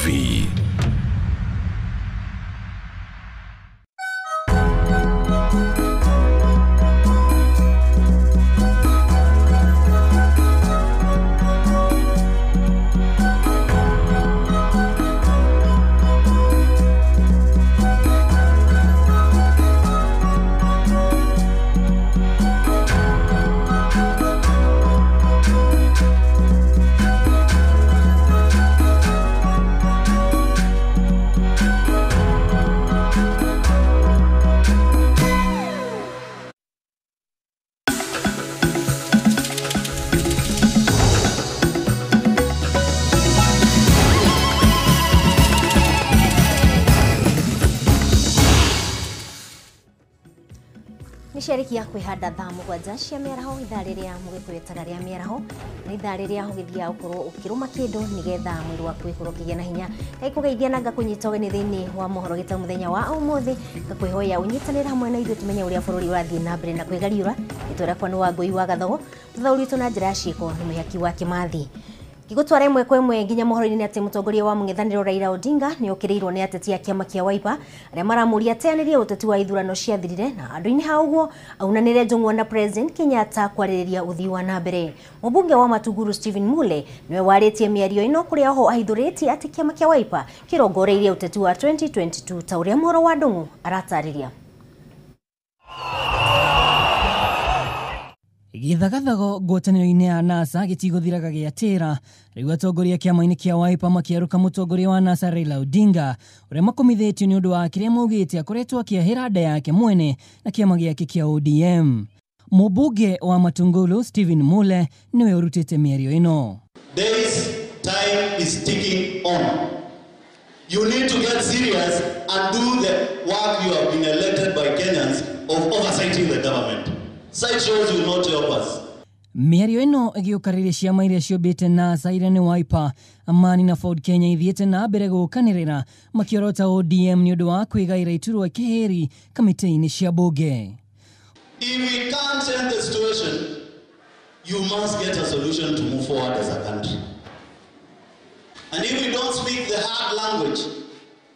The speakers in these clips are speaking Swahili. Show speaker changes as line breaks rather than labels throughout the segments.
TV.
Nishariki ya kwihanda thamu kwa jashi ya mĩaraho itharĩrĩa mũgĩkwĩtaga rĩa mĩaraho na itharĩrĩa hũgĩthia ũkorwo ũkĩrũma kĩndũ nĩgetha mwĩrĩ waku ũkorwo kĩgĩa na hinya gaikũgeithia na ngakũnyita ũgeni thĩinĩ wa Mohoro Gitau mũthenya wa ũmũthĩ ngakwĩhoya ũnyitanĩre hamwe na ithuĩ tũmenye ũrĩa bũrũri ũrathiĩ na mbere na kwĩgariũra itũra kwa nĩ wa ngũi wa gathogo thuthaũri witũ na njĩra ya ciĩko nĩ mũhaki wa Kĩmathi. Gĩgũtwara ĩmwe kwa ĩmwe nginya mohoro-inĩ atĩ mũtongoria wa mũng'ethanĩro Raila Odinga nĩ okĩrĩirwo nĩ ateti a kĩama kĩa Wiper arĩa maramũria teanĩrie ũteti wa ithurano ciathirire na andũ-inĩ ha ũguo aunanĩre njũng'wa na President Kenyatta kwarĩrĩria ũthii wa na mbere. Mũmbunge wa Matunguru Stephen Mule nĩwe warĩtie mĩario ĩno kũrĩa ho ahithũrĩtie atĩ kĩama kĩa Wiper kĩrongoreirie ũteti wa 2022 ta ũrĩa Mohoro wa Ndung'u aratarĩria.
Githagathago ngwatanĩro-inĩ ya NASA gĩtigũthiraga gĩatĩra rĩu atongoria kĩama-inĩ kĩa Wiper makĩarũka mũtongoria wa NASA Raila Odinga ũrĩa makomithĩtio nĩ ũndũ wa kĩrĩa maugĩte akoretwo akĩahĩra nda yake mwene na kĩama gĩake kĩa ODM. Mũmbunge wa Matungulu Stephen Mule nĩwe ũrutĩte mĩario ĩno.
This time is ticking on. You need to get serious and do the work you have been elected by Kenyans of oversighting the government. Side shows will not help us.
Mĩario ĩno ĩgĩũkarĩria ciama iria ciũmbĩte NASA iria nĩ Wiper, Amani na Ford Kenya ithiĩte na mbere gũkanĩrĩra makĩorota ODM nĩ ũndũ wa kwĩgaĩra iturwa kĩhĩri kamĩtĩ-inĩ cia bunge.
If we can't change the situation, you must get a solution to move forward as a country. And if we don't speak the hard language,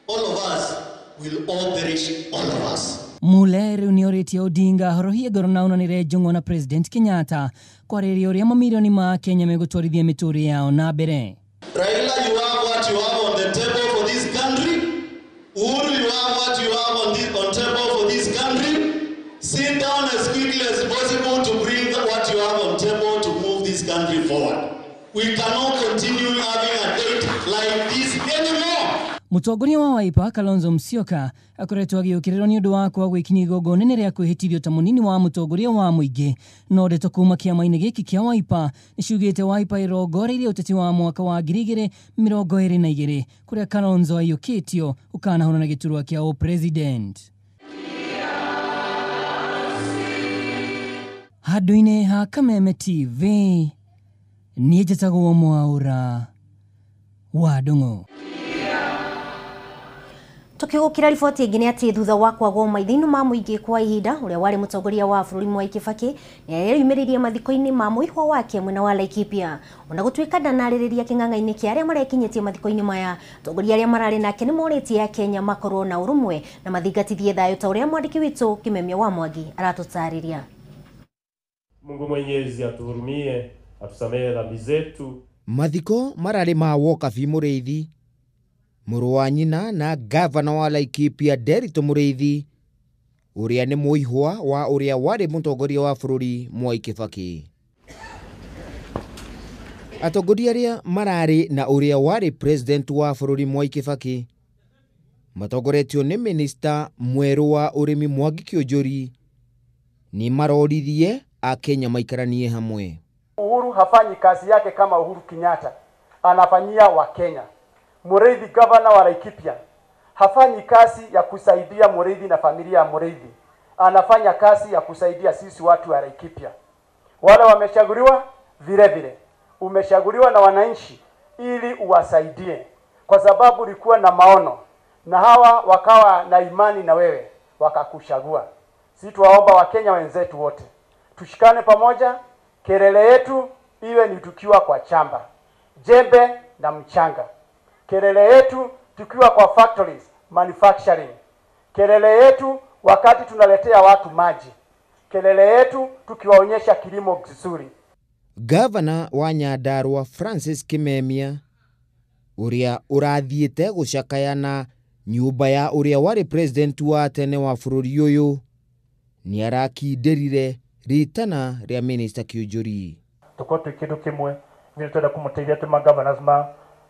all of us will all perish, all of us.
Mule rĩu nĩ orĩtie Odinga horohie ngoro na aunanĩre njũng'wa na President Kenyatta kwarĩrĩria ũrĩa mamirioni ma Kenya megũtwarithia mĩtũrĩre yao na mbere.
Raila, you have what you have on the table for this country. Uhuru, you have what you have on table for this country. Sit down as quickly as possible to bring what you have on table to move this country forward. We cannot continue having a date like this anymore.
Mũtongoria wa Wiper Kalonzo Musyoka akoretwo agĩũkĩrĩrwo nĩ ũndũ wa kwaga gũikinya igongona rĩa kwĩhĩtithio ta mũnini wa mũtongoria wa mũingĩ no ndeto kuuma kĩama-inĩ gĩkĩ kĩa Wiper nĩciugĩte Wiper ĩrongoreirie ũteti wa mwaka wa 2022 kũrĩa Kalonzo aiyũkĩtio ũkanahũrana na gĩturwa kĩa president. Handũ-inĩ ha Kameme TV niĩ njĩtagwo Mwaũra wa Ndung'u.
Tukigukira riboti ingĩ nĩ atĩ thutha wa kwagwo maitho-inĩ ma mũingĩ kwa ihinda ũrĩa warĩ mũtongoria wa bũrũri Mwai Kĩbakĩ nĩeyumĩririe mathiko-inĩ ma mũihwo wake mwena wa Laikipia ona gũtuĩka ndanarĩrĩria kĩng'ang'a-inĩ kĩa arĩa marekinyĩtie mathiko-inĩ maya atongoria arĩa mararĩ nake nĩ morĩtie Kenya makorwo na ũrũmwe na mathingatithie thayũ ta ũrĩa mwandĩki witũ Kĩmemia wa Mwangi aratũtarĩria.
Mungu Mwenyezi atuhurumie, atusamehe dhambi zetu.
Mathiko mararĩ ma Wokabi Mũrĩithi mũrũ wa nyina na gavana wa Laikipia Nderitu Mũrĩithi ũrĩa nĩ mũihwa wa ũrĩa warĩ mũtongoria wa bũrũri Mwai Kĩbakĩ. Atongoria arĩa mararĩ na ũrĩa warĩ president wa bũrũri Mwai Kĩbakĩ matongoretio nĩ minister mwerũ wa ũrĩmi Mwangi Kĩũnjũri ni maroririe Akenya maikaranie hamwe.
Uhuru hafanyi kazi yake kama Uhuru Kenyatta, anafanyia wa Kenya. Mũrĩithi governor wa Laikipia hafanyi kazi ya kusaidia Mũrĩithi na familia ya Mũrĩithi, anafanya kazi ya kusaidia sisi watu wa Laikipia. Wale wamechaguliwa vile vile umeshaguliwa na wananchi ili uwasaidie, kwa sababu ulikuwa na maono na hawa wakawa na imani na wewe wakakuchagua. Sisi tuwaomba Wakenya wenzetu wote tushikane pamoja, kelele yetu iwe ni tukiwa kwa chamba, jembe na mchanga. kelele yetu tukiwa kwa factories, manufacturing, kelele yetu wakati tunaletea watu maji, kelele yetu tukiwaonyesha kilimo kizuri.
Gavana wa Nyandarua Francis Kimemia uria urathiete gucakayana nyumba ya uria wari president wa tene wa bururi uyu ni arakindirire ritana ria minister Kiunjuri.
Tukotu kidu kimwe vile twenda kumuteithia tuma governors ma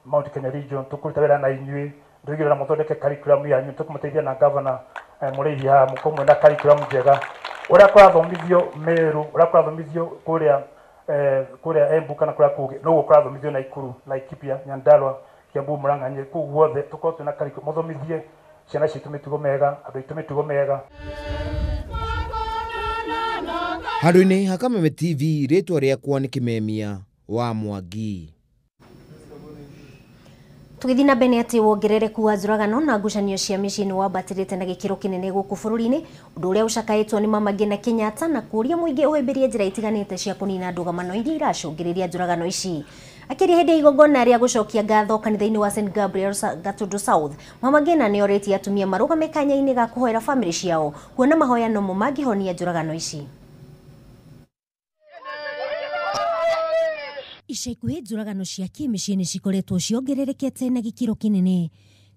Mount Kenya region tukurutawira na inyui ndugira muthondeke curriculum yanyu tukumuteithia na governor Mureithi ha mukomwe na curriculum njega uria kwathomithio Meru uria kwathomithio kuria Embu kana kuria kuge no kwathomithio na Ikuru na Laikipia Nyandarua Kiambu Murang'a Nyeri ku guothe tukotu na curriculum muthomithie ciana citu mitugo mega andu itu mitugo mega.
Haruni Hakameme TV ritwa riakwa ni Kimemia wa Mwangi.
Tugithina bene ati wongerereku wa njuragano na ngucanio cia micini wambatirite na gikiro kinene guku bururi-ini undu uria ucakaitwo ni Mamage na Kenyatta na kuria muingi uhimbirie njira itiganite cia kunina ndugamano iria iracungiriria njuragano ici. Akiria hindi igongona ria gucokia ngatho kanitha-ini wa St Gabriel Gatundu South, Mamage na nioritie atumia marugame kanya-ini ga kuhoera family ciao kuona mahoyano mo mangihonia njuragano ici. Ica ikuhĩ njuragano cia kĩmĩciĩ cikoretwo ciongererekete na gĩkĩro kĩnene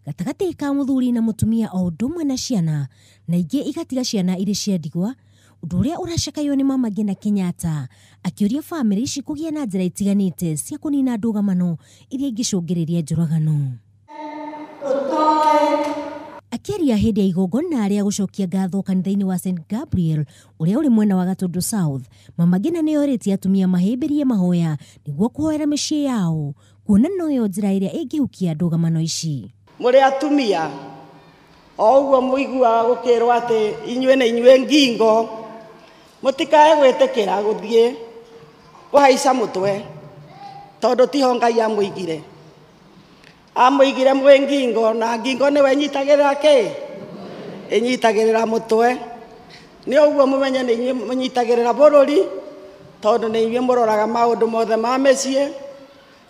gatagatĩ ka mũthuri na mũtumia o ũndũ ũmwe na ciana na ingĩ igatiga ciana irĩ cia ndigwa, ũndũ ũrĩa ũracakaywo nĩ Mamage na Kenyatta akĩũria bamĩrĩ ici kũgĩa na njĩra itiganĩte cia kũnina ndũgamano iria ingĩcũngĩrĩria njuragano. Akiaria hindi ya igongona ria gucokia ngatho kanitha-ini wa St Gabriel uria uri mwena wa Gatundu South, Mamage na nioritie atumia mahimbirie mahoya niguo kuhoera mĩciĩ yao kuona noyo njĩra iria ĩngĩhukia ndũgamano ici.
Muri atumia o uguo muigua gukirwo ati inyue na inyue ngingo mutikae gwitikira guthie kuhaica mutwe tondu tiho Ngai amuigire. Amuigire mwe ngingo na ngingo niwe nyitagirira ki inyitagirira mutwe ni uguo mumenye ni inyue munyitagirira bururi tondu ni inyue muroraga maundu mothe ma mĩciĩ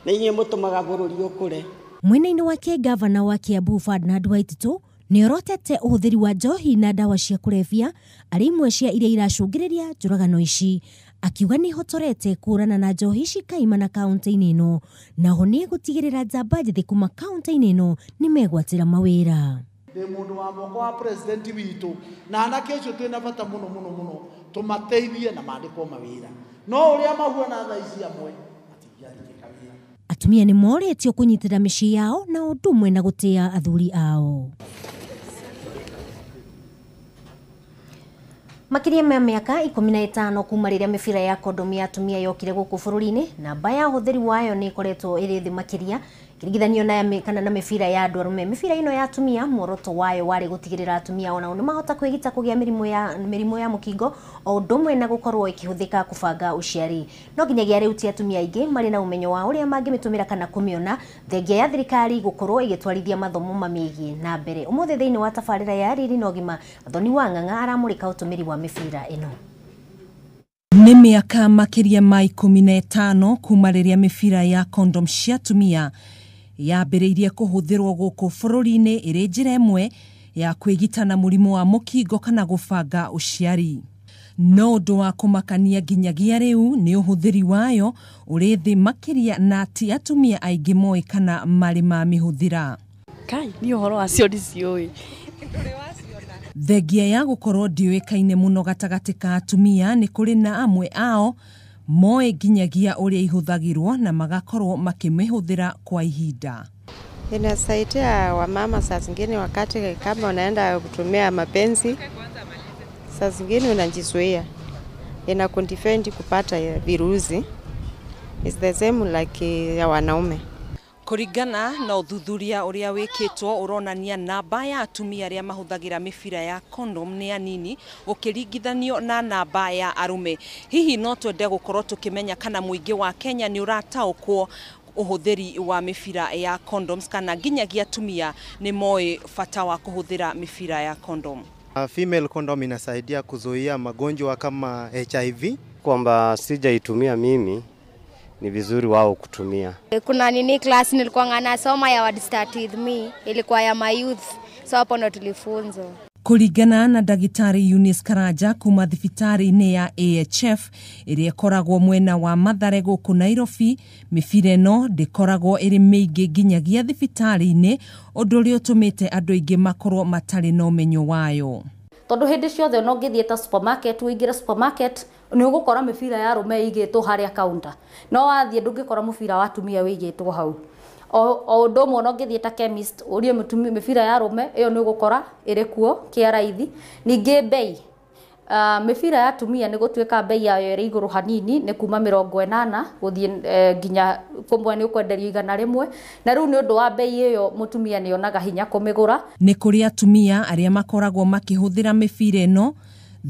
ni inyue mutumaga bururi ukure.
Mwena-ini wake gavana wa Kiambu Ferdinand Waititu niorotete uhuthiri wa njohi na dawa cia kulevya ari imwe cia iria iracungiriria njuragano ici, akiuga ni hotorete kurana na njohi ici kaimana kaunti-ini ino na ho ni gutigirira njamba njithi kuma kaunti-ini ino ni megwatira mawira.
Ndi mundu wa moko wa president witu na anake icio twina bata muno tumateithie na mandikwo mawira no uria mahuana tha ici amwe atigiathikika wira.
Atumia ni moretio kunyitira mĩciĩ yao na ũndũ ũmwe na gutia athuri ao. Makiria ma miaka 15 kuma riria mibira ya kondomu ya atumia yokire guku bururi-ini, namba ya uhuthiri wayo ni ikoretwo iri thi makiria kirigithanio na mibira ya andu arume. Mibira ino ya atumia muoroto wayo wari gutigirira atumia ona ni mahota kwigita kugia mirimu ya mukingo o undu umwe na gukorwo ikihuthika kubanga uciari. No nginyagia riu ti atumia aingi mari na umenyo wa uria mangimitumira kana kumiona thengia ya thirikari gukorwo igitwarithia mathomo mamigie na mbere. Umuthi thiini wa tabarira ya Riri na Ũgima, Athoni wa Ng'ang'a aramurika utumiri wa mibira ino.
Nĩ mĩaka makiria ma 15 kuma rĩrĩa mĩbira ya condom cia atumia yambĩrĩirie kũhũthĩrwo gũkũ bũrũri-inĩ ĩrĩ njĩra ĩmwe ya kwĩgita na mũrimũ wa mũkingo kana gũbanga ũciari. No ũndũ wa kũmakania nginyagia rĩu nĩ ũhũthĩri wayo ũrĩ thĩ makĩria na ti atumia aingĩ moĩ kana marĩ mamĩhũthĩra.
Kai, ni ũhoro wacio ndiciũĩ.
Thengia ya gukorwo ndiũĩkaine mũno gatagatĩ ka atumia nĩ kũrĩ na amwe ao moe nginyagia ũrĩa ihũthagĩrwo na magakorwo makimĩhũthĩra kwa ihinda.
Inasaidia wamama saa zingine wakati kama unaenda kutumia mapenzi, saa zingine unajizuia, inakundefend kupata virusi. It's the same like ya wanaume.
Kuringana na uthuthuria uria wikitwo uronania namba ya atumia aria mahuthagira mibira ya condom ni anini ukiringithanio na namba ya arume. Hihi no twende gukorwo tukimenya kana muingi wa Kenya ni urataukwo uhuthiri wa mibira ya condoms kana nginyagia atumia ni moe bata wa kuhuthira mibira ya condom.
Female condom inasaidia kuzuia magonjwa kama HIV.
Kwamba sijaitumia mimi ni vizuri wao kutumia.
Kuna nini class nilikuwa nasoma ya Word Start With Me, ilikuwa ya my youth, so hapo ndo tulifunzwa.
Kuringana na Dagitari Eunice Karanja kuma thibitari-inĩ ya AHF ĩrĩa ĩkoragwo mwena wa Mathare gũkũ Nairobi, mĩbira ĩno ndĩkoragwo ĩrĩ mĩingĩ nginyagia thibitari-inĩ, ũndũ ũrĩa ũtũmĩte andũ aingĩ makorwo matarĩ na ũmenyo wayo.
Tondu hindi ciothe no ngithie ta supermarket, uingire supermarket ni ugukora mibira ya rume igitwo haria counter. No wathie ndungikora mubira wa atumia wigitwo hau. O ndomo no ngithie ta chemist urie mibira ya rume iyo ni ugukora iri kuo kiaraithi. Ningi bei mibira ya atumia ni gutwika bei yayo iri iguru hanini ni kuma 80 guthie nginya kumwe ni ukwenderio 100 na riu ni undu wa bei iyo mutumia ni onaga hinya kumigura.
Ni kuri atumia aria makoragwo makihuthira mibira ino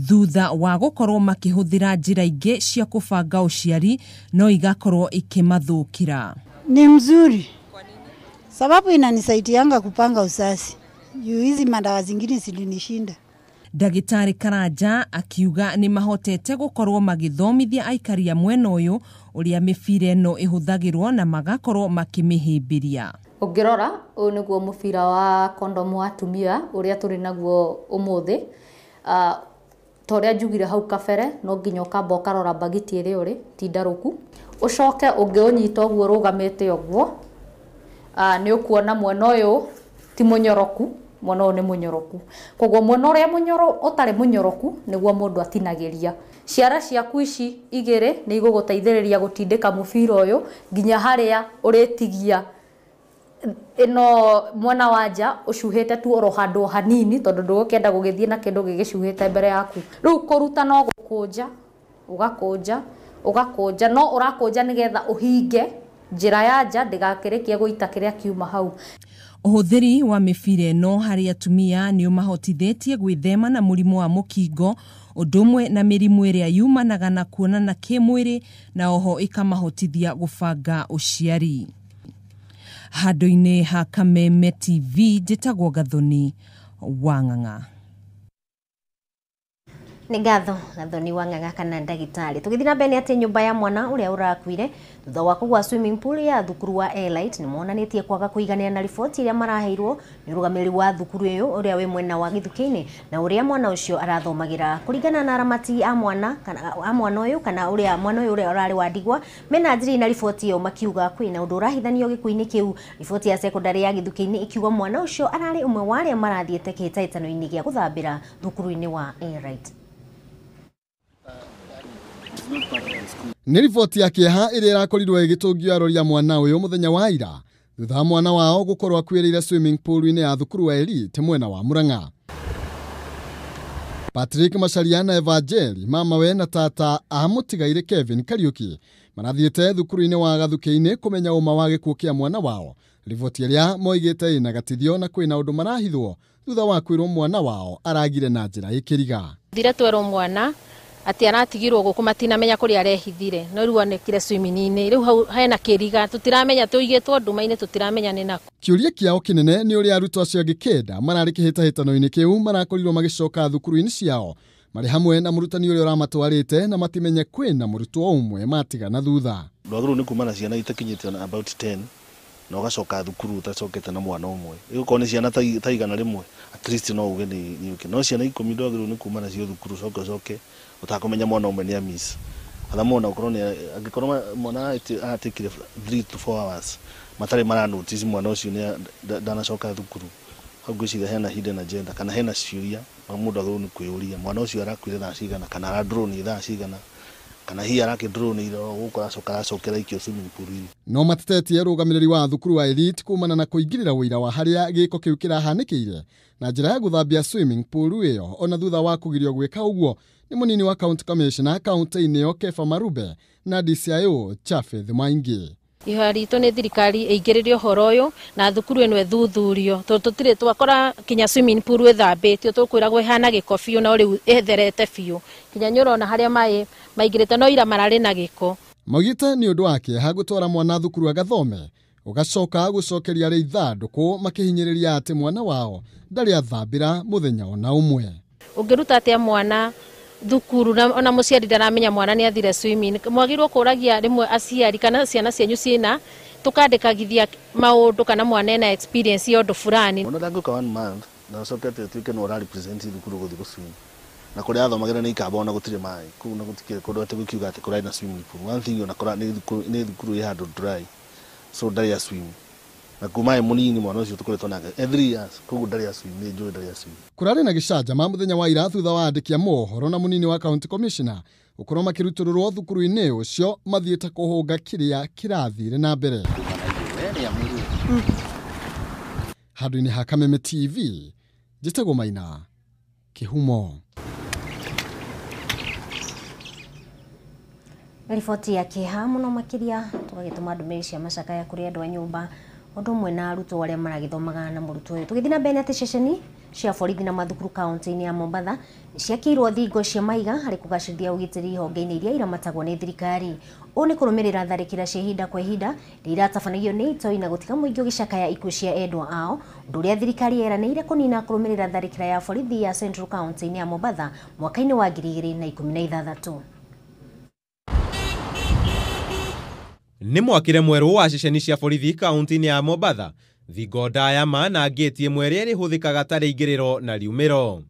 thutha wa gukorwo makihuthira njira ingi cia kubanga uciari no igakorwo ikimathukira.
Ni mzuri. Sababu inanisaidianga kupanga uzazi. Hizi madawa zingine zilinishinda.
Dagitari Karanja akiuga ni mahotete gukorwo magithomithia aikari a mwena uyu uria mibira ino ihuthagirwo na magakorwo makimihimbiria.
Ungirora uyu niguo mubira wa condom wa atumia uria turi naguo umuthi. Toria njugire hau kabere no nginya ukamba ukarora bagiti iri uri tindaruku ucoke ungiunyita uguo rugamite uguo ni ukuona mwena uyu ti munyoroku, mwena uyu ni munyoroku. Koguo mwena uria utari munyoroku niguo mundu atinagiria. Ciara ciaku ici igiri ni iguguteithiriria gutindika mubira uyu nginya haria uritigia ino mwana wanja ucuhete tu oro handu hanini tondu ndugukenda gugithie na kindu gigicuhete mbere yaku. Riu kuruta no gukunja ugakunja no urakunja nigetha uhinge njira ya nja ndigakirikie guita kiria kiuma hau.
Uhuthiri wa mibira ino hari atumia ni umahotithĩtie gwĩthema na mũrimũ wa mũkingo, ũndũ ũmwe na mĩrimũ ĩrĩa yumanaga na kuonana kĩmwĩrĩ na oho ikamahotithia gũbanga ũciari. Handũ-inĩ ha Kameme TV njĩtagwo Gathoni Wang'ang'a.
Ni Gatho Gathoni Wang'ang'a kana ndagitari. Tugithina mbere ati nyumba ya mwana uria urakuire thutha wa kugwa swimming pool ya thukuru wa Elite ni monanitie kwaga kuigania na riboti iria maraheirwo ni rugamiri wa thukuru uyu uria we mwena wa Githuki-ini na uria mwana ucio arathomagira. Kuringana na aramati a mwana uyu kana uria mwana uyu uria urari wa Ndigwa mena njiri na riboti iyo makiuga kwina undu urahithanio gikuini kiu. Riboti ya secondary ya Githuki-ini ikiuga mwana ucio arari umwe wa aria marathiete kihitaitano-ini gia guthambira thukuru-ini wa Elite.
Ni riboti ya kieha iria irakorirwo igitungio aroria mwana uyu muthenya wa ira thutha mwana wao gukorwo akwirire swimming pool-ini ya thukuru wa Elite mwena wa Murang'a. Patrick Macharia na Evangeli mama we na tata amutigaire Kevin Kariuki marathiete thukuru-ini wa Gathuki-ini kumenya uma wa gikuo kia mwana wao. Riboti iria moigite ina gatithio na kwina undu marahithwo thutha wa kwirwo mwana wao aragire na njira ikiriga.
Thire twero mwana ati aratigirwo guku matinamenya kuri arehithire no riu onekire swimming-ini riu hena kiriga tutiramenya tuigetwo nduma-ini tutiramenya ni nako.
Kiuria kiao kinene ni uria arutwo acio gikenda marari kihitahitano-ini kiu marakorirwo magicoka thukuru-ini ciao mari hamwe na murutani uria uramatwarite na matimenye kwina murutwo umwe matigana thutha.
Ndwathuru ni kumana ciana itakinyite about 10 na ugacoka thukuru utacokete na mwana umwe. Iguko ni ciana taigana rimwe at least no uge ni yuke no ciana 10 ndwathuru ni kumana cio thukuru coke utakomenya mwana umwe ni amisa atha mona ukorwo ni angikorwo mwana atikire 3 to 4 hours matari mara notice mwana ucio ni ndanacoka thukuru hau ngwiciria hena hidden agenda kana hena ciuria mundu athuru ni kwiyuria mwana ucio arakwire thaa cigana kana ara drone thaa cigana kana hi arake drone iro gukora acokera ikio swimming pool-ini.
No matitetie rugamiriri wa thukuru wa Elite kumana na kuingirira wira wa haria giko kiu kirahanikire na njira ya guthambia swimming pool iyo ona thutha wa kugirio gwika uguo ni munini wa county commissioner county-ini yo Kefa Marube na DCIO Chafeth Maingi.
Ihoya ritũ nĩ thirikari ĩingĩrĩre ũhoro ũyũ na thukuru ĩno ĩthuthurio tũtirĩ twakora kinya swimming pool ĩthambĩtio tũkwĩragwo ĩhana gĩko biũ na rĩu ĩtherete biũ kinya nyũrona harĩa maĩ maingĩrĩte no ira mararĩ na gĩko.
Maugite ni undu wake hagutwara mwana thukuru agathome ugacoka gucokeria ri ithanduku makihinyiriria ati mwana wao ndari athambira muthenya ona umwe.
Ungiruta atia mwana thukuru na ona muciari ndaramenya mwana ni athire swimming mwagirwo kuragia rimwe aciari kana ciana cianyu ciina tukandikagithia maundu kana mwana na experience yondo fulani
ona ndanguka 1 month na sokete tuike no represent thukuru guthi go swim na kuria athomagira ni ikamba ona gutire mai ku na gutikire kundu ate gukiuga ate kurai na swimming pool one thing ona kora ni thukuru ya handle dry so ndari ya swim na kumai munini mwana ucio tukoretwo nake 3 years kugu ndari ya swim ni njui ndari ya swim
kurari na gicanja ma muthenya wa ira thutha wa andikia mohoro na munini wa county commissioner ukorwo makirutururwo thukuru-ini ucio mathiite kuhunga kiria kirathire na mbere handu-ini ha Kameme TV Njitagwo Maina Kihumo.
Riboti ya kiha muno makiria tugagituma ndumiri cia macakaya kuri andu a nyumba undu mwe na arutwo aria maragithomaga na murutwo uyu tugithina mbere ati ceceni cia borithi na mathukuru kaunti-ini ya Mombatha ciakirwo thingo cia maiga hari kugacithia ugitiri honge-ini iria iramatagwo ni thirikari u ni kurumirira tharikira cia ihinda kwa ihinda iratabanagio ni itoi na gutiga muingi ugicakaya ikuo cia endwa ao undu uria thirikari yeraniire kunina kurumirira tharikira ya borithi ya Central kaunti-ini ya Mombatha mwaka-ini wa 2016.
Ni mwakire mweru wa ceceni cia borithi kaunti-ini ya Mombatha thingo ndaya ma na ngeti imwe iria ihuthikaga tari ingiriro na riumiro.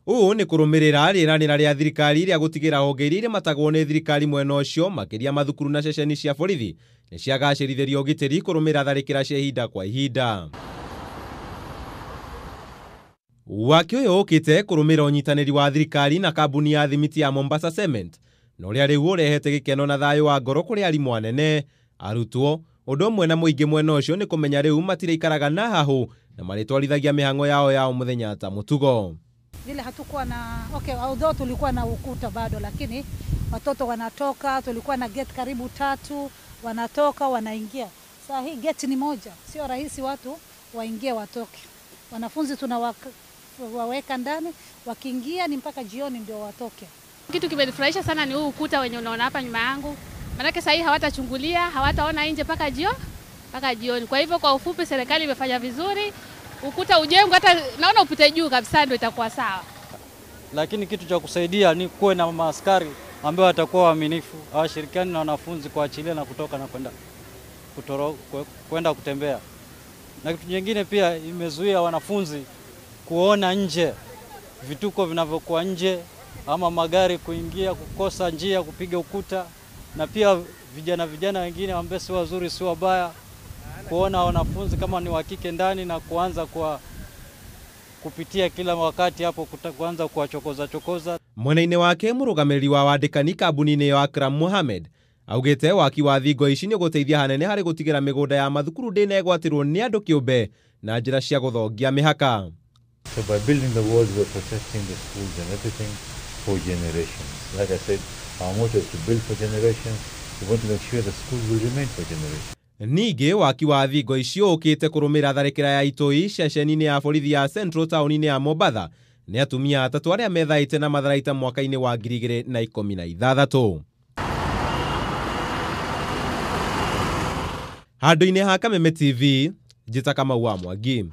Uu ni kurumirira riranira ria thirikari ria gutigira honge iria matagwo ni thirikari mwena ucio makiria mathukuru na ceceni cia borithi ni ciagacirithirio gitiri kurumira tharikira cia ihinda kwa ihinda. Waki uyu ukite kurumira unyitaniri wa thirikari na kambuni ya thimiti ya Mombasa Cement na uria riu urehete gikeno na thayo wa ngoro kuri arimu anene arutwo undu umwe na muingi mwena ucio ni kumenya riu matire ikaraga na hahu na maritwarithagia mihango yao muthenya ta mutugo.
Vile hatukuwa na although tulikuwa na ukuta bado, lakini watoto wanatoka, tulikuwa na gate karibu 3, wanatoka wanaingia. Sasa hii gate ni moja, sio rahisi watu waingie watoke. Wanafunzi tunawaweka ndani, wakiingia ni mpaka jioni ndio watoke.
Kitu kimenifurahisha sana ni huu ukuta wenye unaona hapa nyuma yangu. Maana sasa hii hawatachungulia, hawataona nje mpaka jioni. Kwa hivyo kwa ufupi serikali imefanya vizuri. Ukuta ujengwe hata naona upite juu kabisa ndio itakuwa sawa.
Lakini kitu cha kusaidia ni kuwe na maaskari ambao watakuwa waaminifu, hawashirikiani na wanafunzi kuachilia na kutoka na kwenda kutembea. Na kitu kingine pia imezuia wanafunzi kuona nje vituko vinavyokuwa nje ama magari kuingia kukosa njia kupiga ukuta, na pia vijana wengine ambao si wazuri si wabaya kuona wanafunzi kama ni wa kike ndani na kuanza kupitia kila wakati hapo kuanza kuwachokoza.
Mwena-ini wake murugamiriri wa wandikani kambuni-ini ya Akram Mohamed augite waki wa thingo ici ni guteithia hanene hari gutigira migunda ya mathukuru ndinegwatirwo ni andu kiumbe na njira cia guthongia mihaka.
So by building the walls, we're protecting the schools and everything for generations. Like I said, our motto is to build for generations. We want to make sure the schools will remain for generations.
Ningi waki wa thingo icio ukite kurumira tharikira ya itoi ceceni-ini ya borithi ya Central town-ini ya Mombatha ni atumia atatu aria methaite na matharaita mwaka-ini wa 2016. Handu-ini ha Kameme TV Njitagwo Maina.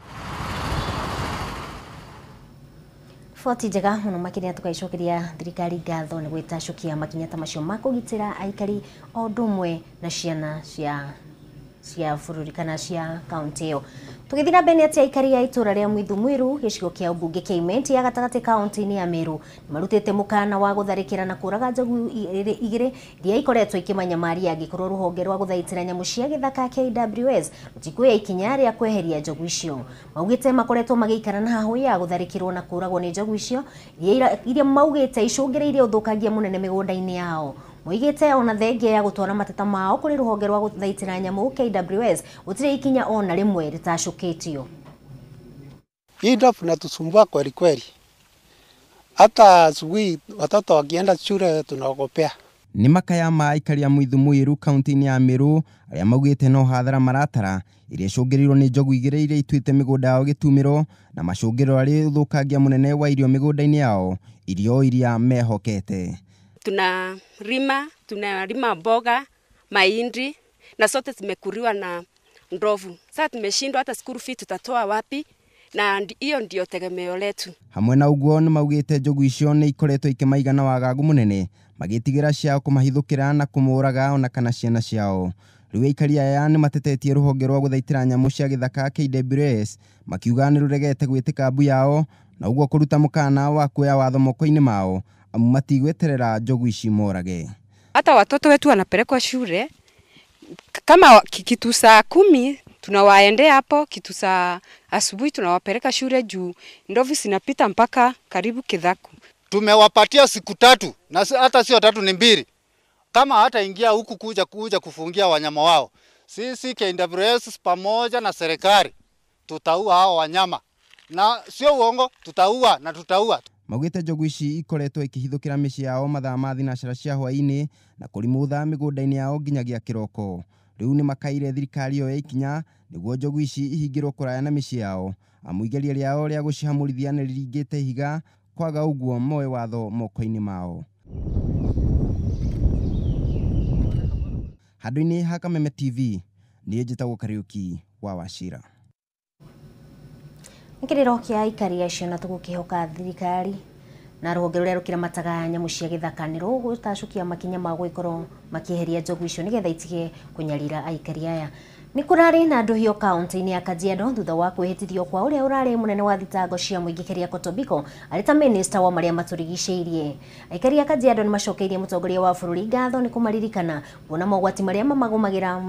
Riboti njega muno makiria tukaicokeria thirikari ngatho ni gwitacukia makinya ta macio ma kugitira aikari o ndumwe na ciana cia bururi kana cia kaunti iyo. Tugithira mbere ati aikari ya itura ria Mwithu gicigo kia ubunge kia Imenti ya gatagati kaunti-ini ya Meru marutite mukana wa gutharikira na kuraga njogu igiri iria ikoretwo ikimanyamaria angikorwo ruhonge rwa guthaitira nyamu cia githaka KWS rutikuya ikinya ria kweheria njogu icio. Maugite makoretwo magiikara na hahu ya gutharikirwo na kuragwo ni njogu icio iria maugite icungiriire uthukagia munene migunda-ini yao. Moigite ona thengia ya gutwara mateta mao kuri ruhonge rwa guthaitira nyamu KWS gutire ikinya ona rimwe ritacukitio.
Hii ndio inatusumbua kweli kweli. Hata asubuhi watoto wakienda shule tunaogopea.
Ni makaya ma aikari ya Mwithu kaunti-ini ya Meru aria maugite no hathara maratara iria icungirirwo ni njogu igiri iria ituite migunda yao gitumiro na macungiriro ari uthukagia munene wa irio migunda-ini yao irio iria mehokete.
Tunalima mboga, mahindi na sote zimekuriwa na ndovu. Sasa tumeshindwa hata school fee tutatoa wapi? na hiyo ndio tegemeo letu.
Hamwe na uguo ni maugite njogu icio ni ikoretwo ikimaigana wagagu munene magitigira ciao kumahithukira na kumuraga ona kana ciana ciao. Riu aikari aya ni matetetie ruhonge rwa guthaitira nyamu cia githaka KWS makiuga ni ruregete gwitika mbu yao na uguo kuruta mukana wa kuoya watho moko-ini mao amu matigweterera njogu ici morage.
Hata watoto wetu wanapelekwa shule kama kitu saa 10 tunawaendea hapo, kitu saa asubuhi tunawapeleka shule juu ndovu zinapita mpaka karibu Kidhaku.
Tumewapatia siku 3 na hata sio 3 ni 2. Kama hata ingia huku kuja kufungia wanyama wao, sisi KWS pamoja na serikali tutaua hao wanyama, na sio uongo, tutaua na tutaua.
Maugite njogu ici ikoretwo ikihithukira mici yao mathaa ma thinacara cia hwaini na kurimutha migunda-ini yao nginyagia kiroko. Riu ni makaire thirikari yo ikinya niguo njogu ici ihingirwo kuraya na mici yao amu igeria riao ria gucihamurithia ni riringite higa kwaga uguo moe watho moko-ini mao. Handũ-inĩ ha Kameme TV nĩ njĩtagwo Kariuki wa Wachira.
Nkiriro kia aikari acio na tugukihoka thirikari na ruhonge ruria rukiramataga nyamu cia githaka ni rugutacukia makinya ma gwikorwo makieheria njogu icio nigetha itige kunyarira aikari aya. Ni kurari na andu hiyo kaunti-ini ya Kajiado thutha wa kwihitithio kwa uria urari munene wa thitango cia muingi Keria Kotobiko arita minister wa maria maturigiceirie. Aikari ya Kajiado ni macokeirie mutongoria wa bururi ngatho ni kumaririkana kuona mogwati maria mamagumagira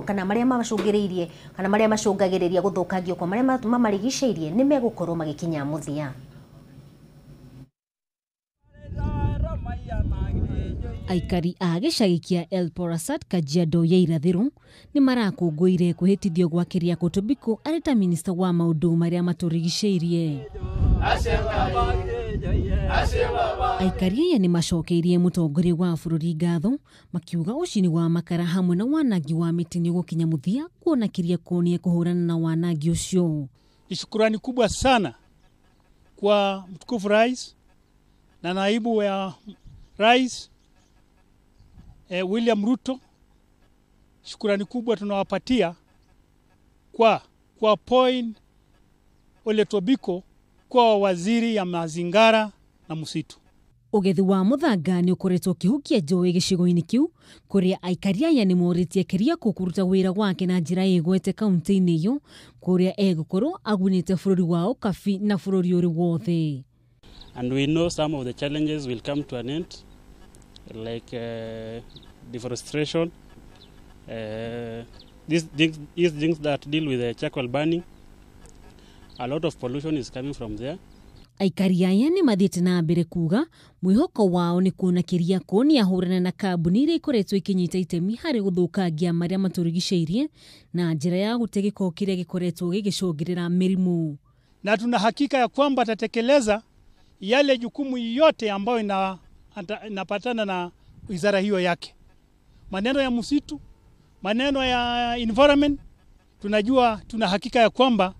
kana maria macungiriirie kana maria macungagiriria guthukangio kwa maria mamarigiceirie ni megukorwo magikinya muthia.
Aikari a gicagi kia El Porasat Kajiado ya irathiro ni marakungũire kuhitithio gwa Keria Kotobiko arita minister wa maundu maria maturigiceirie. Aikari aya ni macokeirie mutongoria wa bururi ngatho makiuga ucini wa makara hamwe na wanangi wa miti ni gukinya muthia kuona Keria konie kuhurana na wanangi ucio.
Ni shukrani kubwa sana kwa mtukufu rais na naibu wa rais William Ruto. Shukrani kubwa tunawapatia kwa point Ole Tobiko kwa waziri ya mazingara na musitu.
Ugethi wa muthanga ni ukoretwo kihukia njowe gicigo-ini kiu kuria aikari aya ni moritie Keria kukuruta wira wake na njira igwete kaunti-ini iyo kuria egukorwo agunite bururi wao kafi na bururi uri wothe.
And we know some of the challenges will come to an end, like deforestation, these things that deal with the charcoal burning. A lot of pollution is coming from there.
Aikari aya ni mathiete na mbere kuga mwihoko wao ni kuona Keria koni ahurana na kambuni iria ikoretwo ikinyita itemi hari guthukangia maria maturigiceirie na njira ya gutegeko kiria gikoretwo gigicungirira mirimu.
Na tuna hakika ya kwamba atatekeleza yale jukumu yote ambayo inapatana na wizara hiyo yake. Maneno ya msitu, maneno ya environment, tuna hakika ya kwamba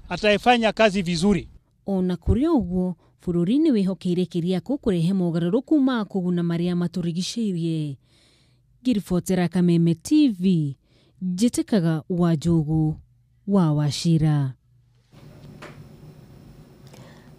ataifanya kazi vizuri.
Ona kuria uguo bururi ni wihokeire Keria kurehe mogaruruku ma kuguna maria maturigiceirie. Girifotera Kameme TV njitikaga Wanjogu wa Wachira.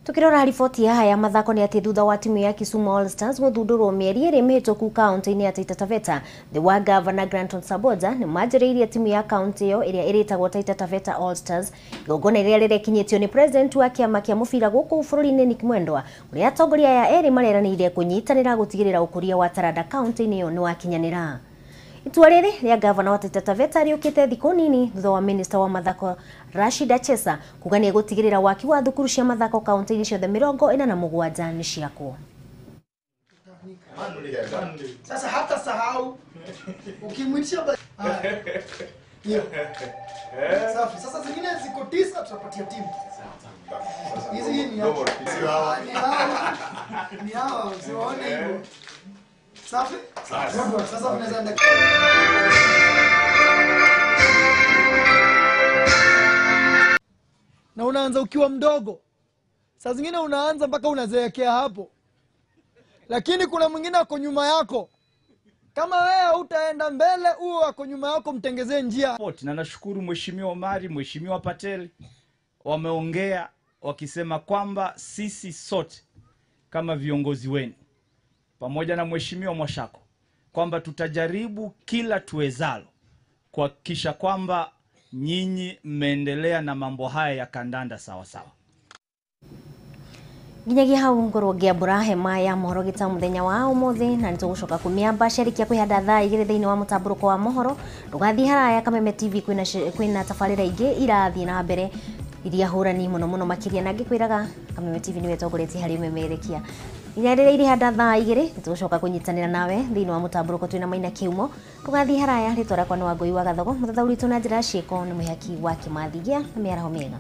Tukirora riboti ya haya mathako ni ati thutha wa timu ya Kisumu All Stars guthundurwo mieri iri mihituku kaunti-ini ya Taita Taveta, the wa Governor Granton Saboja ni majiriirie timu ya kaunti iyo iria iritagwo Taita Taveta All Stars igongona iria rirekinyitio ni president wa kiama kia mubira guku bururi-ini Nick Mwendwa uria atongoria ya eri mareraniire kunyitanira gutigirira ukuria wa taranda kaunti-ini iyo ni wakinyanira. Itua riri ria Governor wa Taita Taveta riukite thiku nini thutha wa minister wa mathako Rashid Achesa kuga ni gutigirira waki wa thukuru cia mathako kaunti-ini ciothe 47 ni ciakwo.
Sasa hata sahau ukimwitisha hiyo. Safi. Sasa zingine ziko 9 tutapatia timu. Hizi ni hapo. Ni hao usione hivyo. Safi? Sasa tunaweza enda. Na unaanza ukiwa mdogo. Saa zingine unaanza mpaka unazeekea hapo. Lakini kuna mwingine ako nyuma yako. Kama wewe utaenda mbele, huo ako nyuma yako mtengezee njia.
Na nashukuru Mheshimiwa Omari, Mheshimiwa Patel wameongea wakisema kwamba sisi sote kama viongozi wenu pamoja na Mheshimiwa Mwashako kwamba tutajaribu kila tuwezalo kuhakikisha kwamba nyinyi mmeendelea na mambo haya ya kandanda sawa sawa.
Nginyagia hau ngorwo ngiambura hema ya Mohoro Gitau muthenya wa umuthi na nitugucoka kumiamba sherikia kwihanda thaa igiri thiini wa mutamburuko wa mohoro. Ndugathii haraya Kameme TV kwina tabarira ingi irathii na mbere iria hurani muno makiria na ngikwiraga Kameme TV niwe tongoretie hari memerekia. Inya rĩrĩa irihanda thaa igiri nitugucoka kunyitanira nawe thiini wa mutamburuko twina Maina Kiumo. Ndugathii haraya ritwa rakwa ni Wangui wa Gathogo, muthathauri tu na njira ciiko ni mwihaki wa Kimathi gia na miaraho miega.